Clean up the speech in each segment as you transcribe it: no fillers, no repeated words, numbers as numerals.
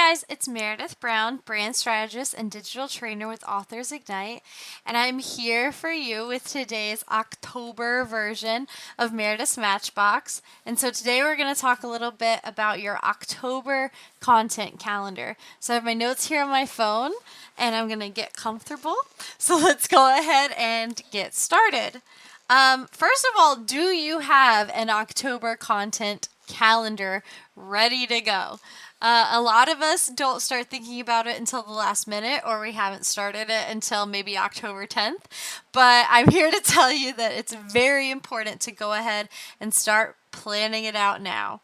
guys, it's Meredith Brown, brand strategist and digital trainer with Authors Ignite, and I'm here for you with today's October version of Meredith's Matchbox. And so today we're going to talk a little bit about your October content calendar. So I have my notes here on my phone, and I'm going to get comfortable. So let's go ahead and get started. First of all, do you have an October content calendar ready to go? A lot of us don't start thinking about it until the last minute, or we haven't started it until maybe October 10th. But I'm here to tell you that it's very important to go ahead and start planning it out now.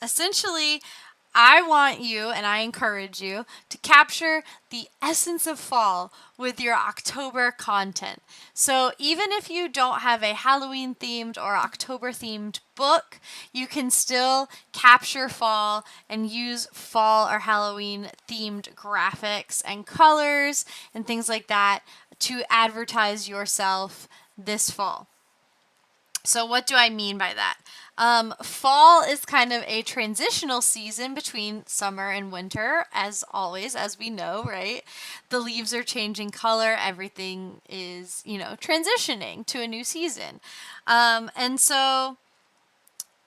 Essentially, I want you, and I encourage you, to capture the essence of fall with your October content. So even if you don't have a Halloween themed or October themed book, you can still capture fall and use fall or Halloween themed graphics and colors and things like that to advertise yourself this fall. So what do I mean by that? Fall is kind of a transitional season between summer and winter, as always, as we know, right? The leaves are changing color. Everything is, transitioning to a new season. And so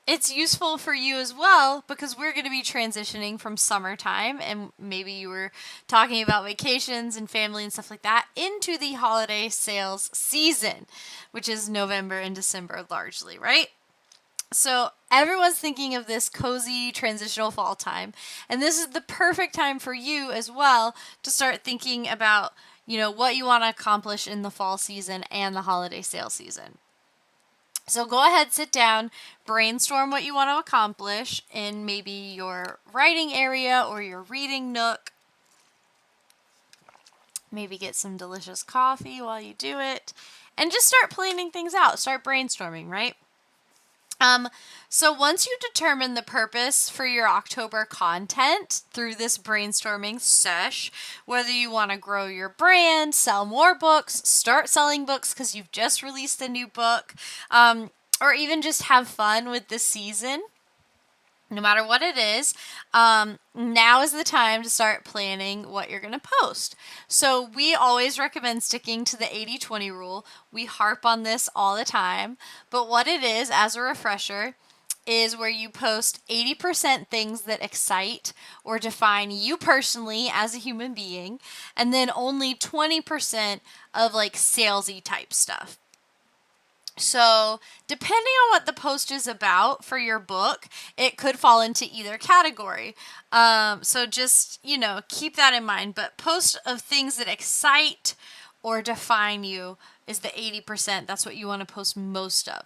it's useful for you as well because we're going to be transitioning from summertime, and maybe you were talking about vacations and family and stuff like that, into the holiday sales season, which is November and December largely, right? So everyone's thinking of this cozy transitional fall time, and this is the perfect time for you as well to start thinking about, what you want to accomplish in the fall season and the holiday sale season. So go ahead, sit down, brainstorm what you want to accomplish in maybe your writing area or your reading nook. Maybe get some delicious coffee while you do it, and just start planning things out. Start brainstorming, right? So once you determine the purpose for your October content through this brainstorming sesh, whether you want to grow your brand, sell more books, start selling books because you've just released a new book, or even just have fun with the season, no matter what it is, now is the time to start planning what you're going to post. So we always recommend sticking to the 80-20 rule. We harp on this all the time. But what it is, as a refresher, is where you post 80% things that excite or define you personally as a human being, and then only 20% of salesy type stuff. So depending on what the post is about for your book, it could fall into either category. So just, keep that in mind. But post of things that excite or define you is the 80%. That's what you want to post most of.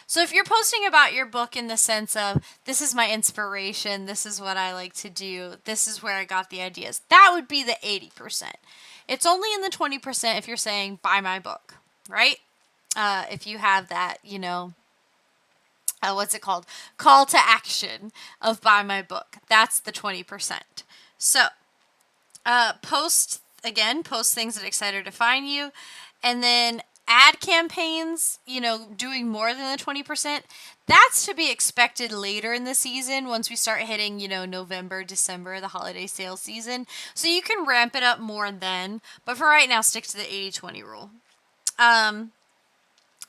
So if you're posting about your book in the sense of, this is my inspiration, this is what I like to do, this is where I got the ideas, that would be the 80%. It's only in the 20% if you're saying, buy my book, right? If you have that, what's it called? Call to action of buy my book. That's the 20%. So, post things that excite or define you. And then ad campaigns, doing more than the 20%. That's to be expected later in the season once we start hitting, November, December, the holiday sales season. So you can ramp it up more then. But for right now, stick to the 80-20 rule.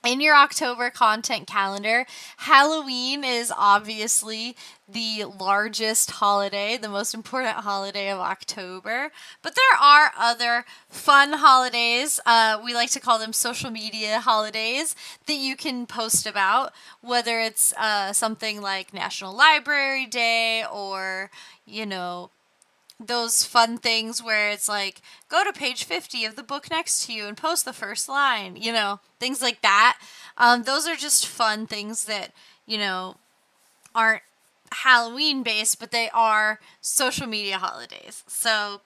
In your October content calendar, Halloween is obviously the largest holiday, the most important holiday of October. But there are other fun holidays, we like to call them social media holidays, that you can post about, whether it's something like National Library Day or, those fun things where it's like, go to page 50 of the book next to you and post the first line, things like that. Those are just fun things that, aren't Halloween based, but they are social media holidays. So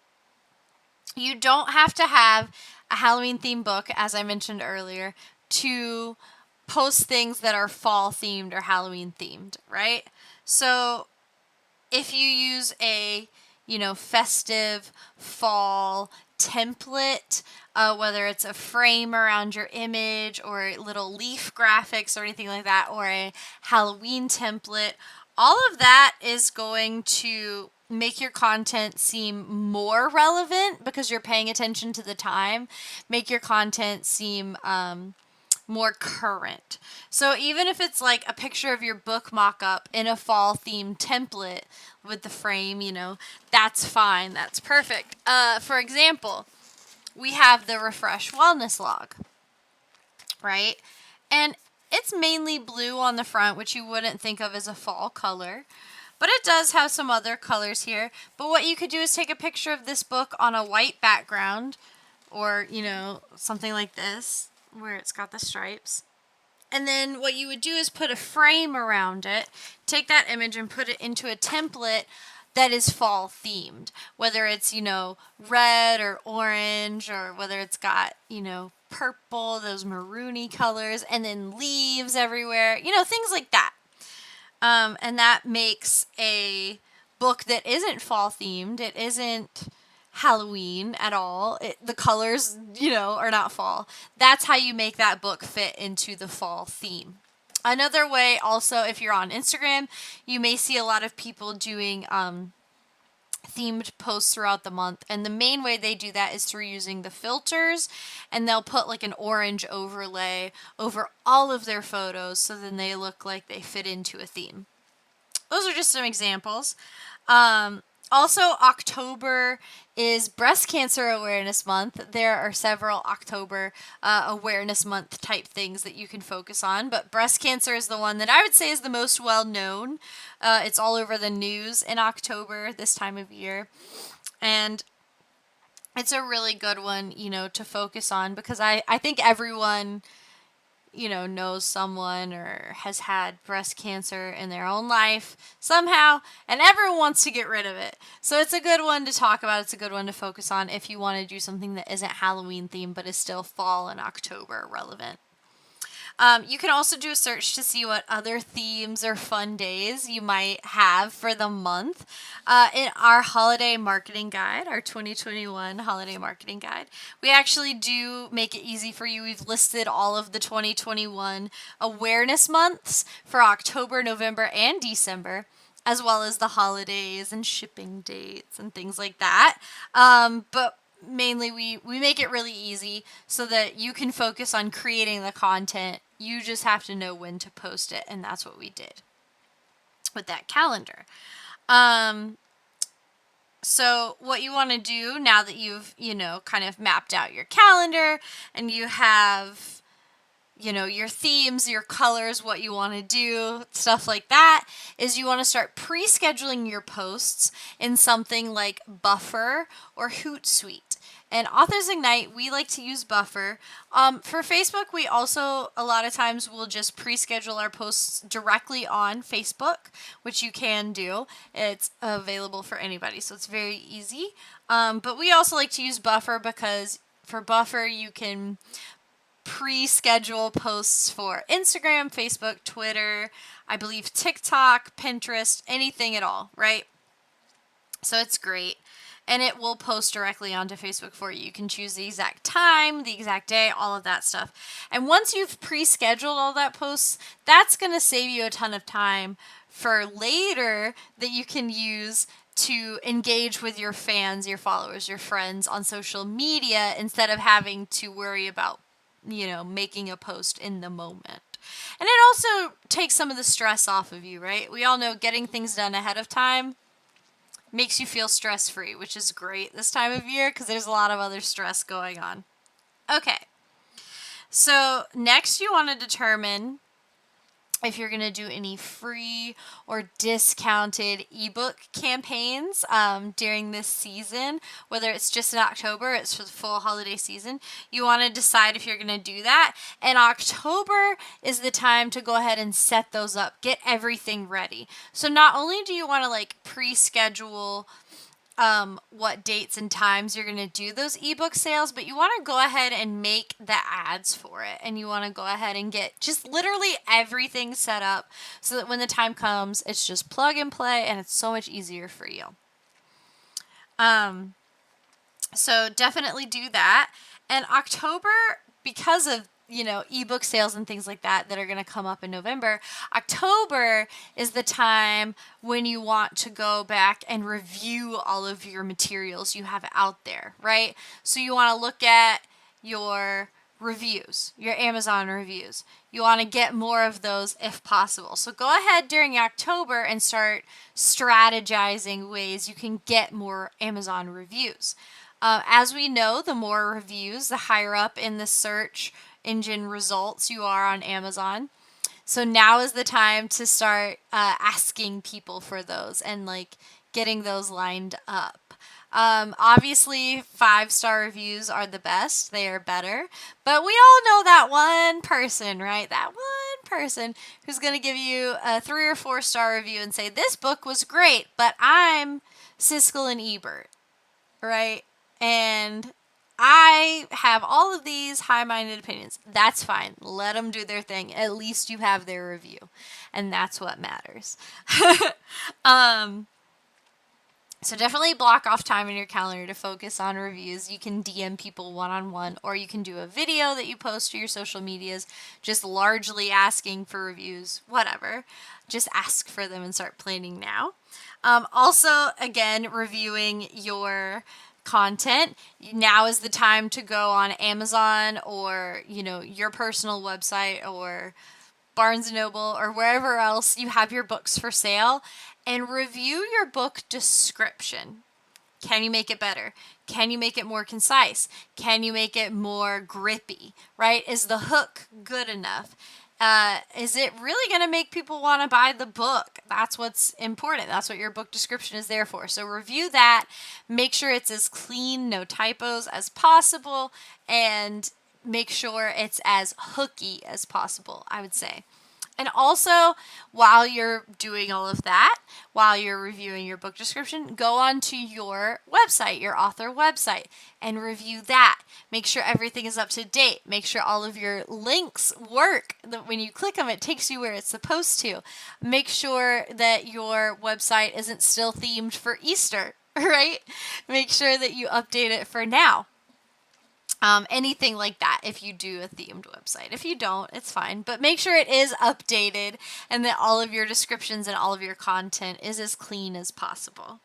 you don't have to have a Halloween themed book, as I mentioned earlier, to post things that are fall themed or Halloween themed, right? So if you use a festive fall template, whether it's a frame around your image or little leaf graphics or anything like that, or a Halloween template, all of that is going to make your content seem more relevant because you're paying attention to the time. Make your content seem more current. So even if it's like a picture of your book mock-up in a fall themed template with the frame, that's fine. That's perfect. For example, we have the Refresh Wellness Log, right? And it's mainly blue on the front, which you wouldn't think of as a fall color. But it does have some other colors here. But what you could do is take a picture of this book on a white background, or, something like this, where it's got the stripes. And then what you would do is put a frame around it, take that image and put it into a template that is fall themed. Whether it's, red or orange, or whether it's got, purple, those maroony colors, and then leaves everywhere, things like that. And that makes a book that isn't fall themed. It isn't Halloween at all. The colors, are not fall. That's how you make that book fit into the fall theme. Another way also, if you're on Instagram, you may see a lot of people doing themed posts throughout the month. And the main way they do that is through using the filters, and they'll put like an orange overlay over all of their photos, so then they look like they fit into a theme. Those are just some examples. Also, October is Breast Cancer Awareness Month. There are several October awareness month type things that you can focus on, but breast cancer is the one that I would say is the most well known. It's all over the news in October this time of year, and it's a really good one, to focus on, because I think everyone knows someone or has had breast cancer in their own life somehow, and everyone wants to get rid of it. So it's a good one to talk about. It's a good one to focus on if you want to do something that isn't Halloween themed but is still fall and October relevant. You can also do a search to see what other themes or fun days you might have for the month. In our holiday marketing guide, our 2021 holiday marketing guide, we actually do make it easy for you. We've listed all of the 2021 awareness months for October, November, and December, as well as the holidays and shipping dates and things like that. But mainly we make it really easy so that you can focus on creating the content. You just have to know when to post it, and that's what we did with that calendar. So what you want to do now that you've, kind of mapped out your calendar and you have, your themes, your colors, what you want to do, stuff like that, is you want to start pre-scheduling your posts in something like Buffer or Hootsuite. And Authors Ignite, we like to use Buffer. For Facebook, we also, a lot of times, will just pre-schedule our posts directly on Facebook, which you can do. It's available for anybody, so it's very easy. But we also like to use Buffer because for Buffer, you can pre-schedule posts for Instagram, Facebook, Twitter, I believe TikTok, Pinterest, anything at all, right? So it's great. And it will post directly onto Facebook for you. You can choose the exact time, the exact day, all of that stuff. And once you've pre-scheduled all that posts, that's going to save you a ton of time for later that you can use to engage with your fans, your followers, your friends on social media, instead of having to worry about, making a post in the moment. And it also takes some of the stress off of you, right? We all know getting things done ahead of time makes you feel stress-free, which is great this time of year because there's a lot of other stress going on. Okay, so next you want to determine if you're going to do any free or discounted ebook campaigns during this season, whether it's just in October, it's for the full holiday season. You want to decide if you're going to do that. And October is the time to go ahead and set those up, get everything ready. So not only do you want to pre-schedule what dates and times you're going to do those ebook sales, but you want to go ahead and make the ads for it, and you want to go ahead and get just literally everything set up so that when the time comes, it's just plug and play and it's so much easier for you. So definitely do that. And October, because of ebook sales and things like that are going to come up in November. October is the time when you want to go back and review all of your materials you have out there, right? So you want to look at your reviews, your Amazon reviews. You want to get more of those if possible. So go ahead during October and start strategizing ways you can get more Amazon reviews. As we know, the more reviews, the higher up in the search engine results you are on Amazon. So now is the time to start asking people for those and like getting those lined up. Obviously, 5-star reviews are the best. They are better. But we all know that one person, right? That one person who's going to give you a 3 or 4-star review and say, this book was great, but I'm Siskel and Ebert, right? And I have all of these high-minded opinions. That's fine. Let them do their thing. At least you have their review. And that's what matters. So definitely block off time in your calendar to focus on reviews. You can DM people one-on-one, or you can do a video that you post to your social medias, just largely asking for reviews, whatever. Just ask for them and start planning now. Also, again, reviewing your content. Now is the time to go on Amazon or, your personal website or Barnes & Noble or wherever else you have your books for sale and review your book description. Can you make it better? Can you make it more concise? Can you make it more grippy, right? Is the hook good enough? Is it really going to make people want to buy the book? That's what's important. That's what your book description is there for. So review that. Make sure it's as clean, no typos as possible, and make sure it's as hooky as possible, I would say. And also, while you're doing all of that, while you're reviewing your book description, go on to your website, your author website, and review that. Make sure everything is up to date. Make sure all of your links work. That when you click them, it takes you where it's supposed to. Make sure that your website isn't still themed for Easter, right? Make sure that you update it for now. Anything like that if you do a themed website. If you don't, it's fine. But make sure it is updated and that all of your descriptions and all of your content is as clean as possible.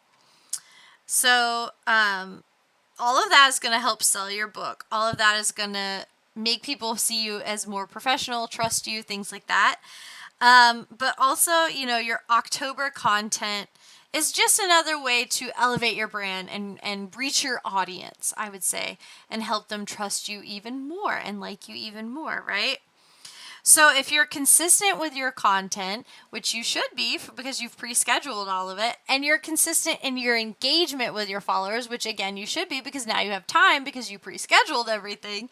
So all of that is going to help sell your book. All of that is going to make people see you as more professional, trust you, things like that. But also, your October content is just another way to elevate your brand and reach your audience, I would say, and help them trust you even more and like you even more, right? So if you're consistent with your content, which you should be because you've pre-scheduled all of it, and you're consistent in your engagement with your followers, which again you should be because now you have time because you pre-scheduled everything,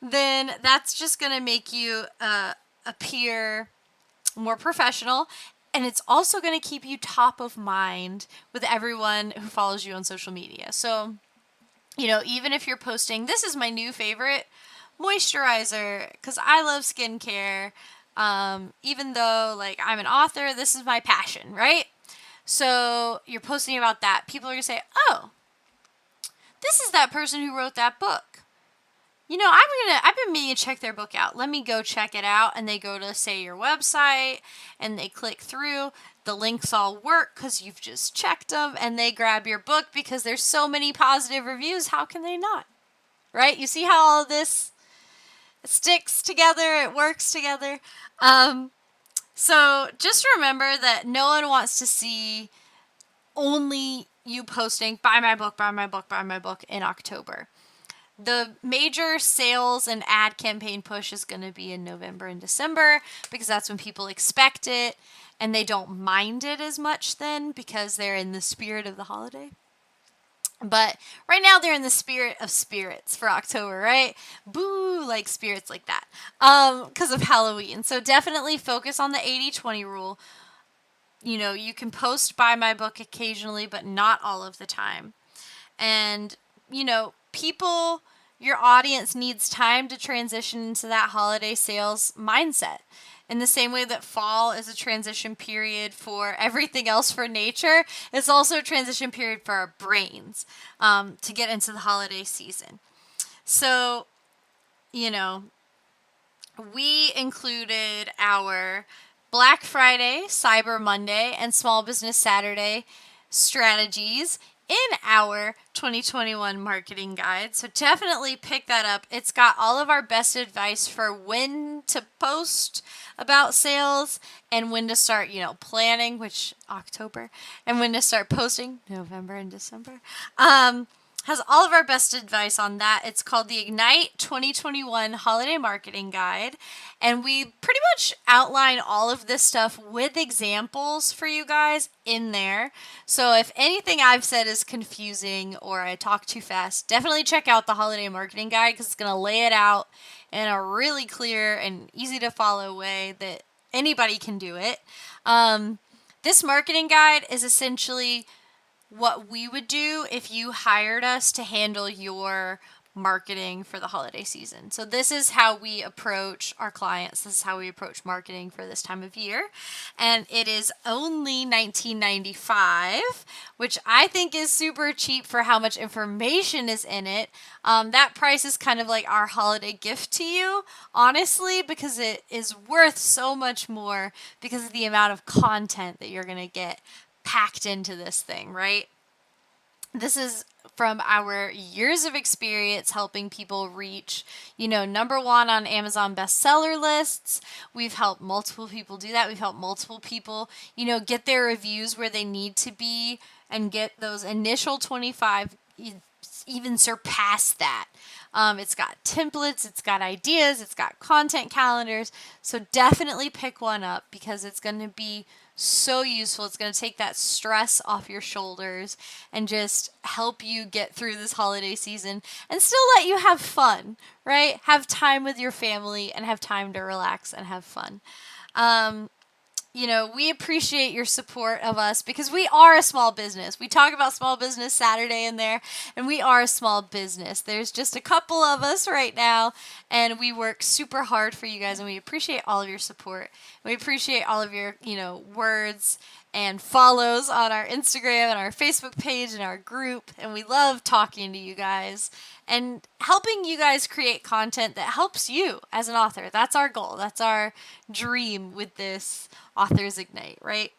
then that's just going to make you appear more professional. And it's also going to keep you top of mind with everyone who follows you on social media. So, even if you're posting, this is my new favorite moisturizer because I love skincare. Even though, I'm an author, this is my passion, right? So you're posting about that. People are going to say, oh, this is that person who wrote that book. I've been meaning to check their book out. Let me go check it out. And they go to, say, your website, and they click through. The links all work because you've just checked them, and they grab your book because there's so many positive reviews. How can they not? Right? You see how all of this sticks together? It works together. So just remember that no one wants to see only you posting, buy my book, buy my book, buy my book in October. The major sales and ad campaign push is going to be in November and December because that's when people expect it and they don't mind it as much then because they're in the spirit of the holiday. But right now they're in the spirit of spirits for October, right? Boo, like spirits like that because of Halloween. So definitely focus on the 80-20 rule. You can post buy my book occasionally, but not all of the time. And, your audience needs time to transition into that holiday sales mindset. In the same way that fall is a transition period for everything else for nature, it's also a transition period for our brains to get into the holiday season. So, we included our Black Friday, Cyber Monday, and Small Business Saturday strategies in our 2021 marketing guide. So definitely pick that up. It's got all of our best advice for when to post about sales and when to start, planning, which October, and when to start posting, November and December. Has all of our best advice on that. It's called the Ignite 2021 Holiday Marketing Guide. And we pretty much outline all of this stuff with examples for you guys in there. So if anything I've said is confusing or I talk too fast, definitely check out the Holiday Marketing Guide because it's going to lay it out in a really clear and easy to follow way that anybody can do it. This marketing guide is essentially what we would do if you hired us to handle your marketing for the holiday season. So this is how we approach our clients. This is how we approach marketing for this time of year. And it is only $19.95, which I think is super cheap for how much information is in it. That price is kind of like our holiday gift to you, honestly, because it is worth so much more because of the amount of content that you're going to get packed into this thing, right? This is from our years of experience helping people reach, number one on Amazon bestseller lists. We've helped multiple people do that. We've helped multiple people, get their reviews where they need to be and get those initial 25, even surpass that. It's got templates, it's got ideas, it's got content calendars. So definitely pick one up because it's going to be so useful. It's going to take that stress off your shoulders and just help you get through this holiday season and still let you have fun, right? Have time with your family and have time to relax and have fun. We appreciate your support of us because we are a small business. We talk about Small Business Saturday in there, and we are a small business. There's just a couple of us right now, and we work super hard for you guys, and we appreciate all of your support. We appreciate all of your, words and follows on our Instagram and our Facebook page and our group, and we love talking to you guys and helping you guys create content that helps you as an author. That's our goal. That's our dream with this Authors Ignite, right?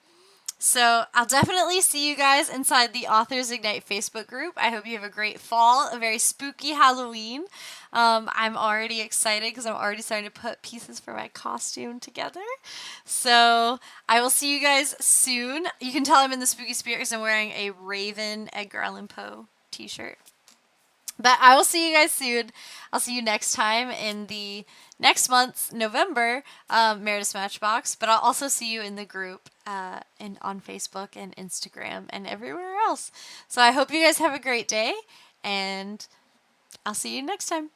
So I'll definitely see you guys inside the Authors Ignite Facebook group. I hope you have a great fall, a very spooky Halloween. I'm already excited because I'm already starting to put pieces for my costume together. So I will see you guys soon. You can tell I'm in the spooky spirit because I'm wearing a Raven Edgar Allan Poe t-shirt. But I will see you guys soon. I'll see you next time in the next month's November Meredith Matchbox. But I'll also see you in the group and on Facebook and Instagram and everywhere else. So I hope you guys have a great day, and I'll see you next time.